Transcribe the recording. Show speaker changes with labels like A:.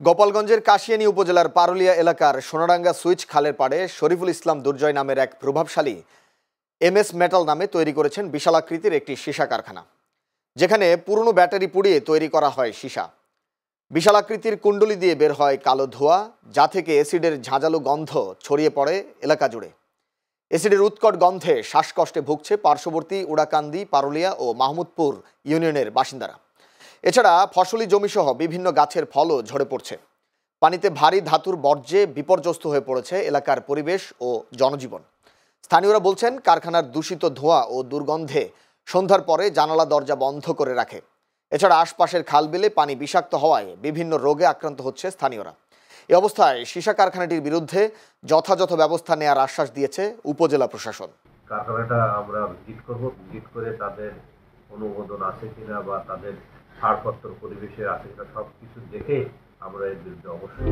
A: গোপালগঞ্জের কাশিয়ানী উপজেলার পারুলিয়া এলাকার সোনাডাঙ্গা সুইচ খালের পাড়ে শরীফুল ইসলাম দুর্জয় নামের এক প্রভাবশালী এমএস মেটাল নামে তৈরি করেছেন বিশালাকৃতির একটি সীসা কারখানা, যেখানে পুরনো ব্যাটারি পুড়িয়ে তৈরি করা হয় সীসা। বিশালাকৃতির কুণ্ডলি দিয়ে বের হয় কালো ধোঁয়া, যা থেকে অ্যাসিডের ঝাঁঝালো গন্ধ ছড়িয়ে পড়ে এলাকা জুড়ে। অ্যাসিডের উৎকট গন্ধে শ্বাসকষ্টে ভুগছে পার্শ্ববর্তী উড়াকান্দি, পারুলিয়া ও মাহমুদপুর ইউনিয়নের বাসিন্দারা। এছাড়া ফসলি জমিসহ বিভিন্ন গাছের ফলও ঝরে পড়ছে। পানিতে ভারী ধাতুর বর্জ্যে বিপর্যস্ত হয়ে পড়েছে এলাকার পরিবেশ ও জনজীবন। স্থানীয়রা বলছেন, কারখানার দূষিত ধোঁয়া ও দুর্গন্ধে সন্ধ্যার পরে জানালা দরজা বন্ধ করে রাখে। এছাড়া আশপাশের খালবিলে পানি বিষাক্ত হওয়ায় বিভিন্ন রোগে আক্রান্ত হচ্ছে স্থানীয়রা। এ অবস্থায় সীসা কারখানাটির বিরুদ্ধে যথাযথ ব্যবস্থা নেওয়ার আশ্বাস দিয়েছে উপজেলা প্রশাসন।
B: কারখানাটা আমরা ভিজিট করব, ভিজিট করে তাদের অনুমোদন আছে কিনা বা তাদের ছাড়পত্র পরিবেশে আছে কিনা সব কিছু দেখে আমরা এর বিরুদ্ধে অবশ্যই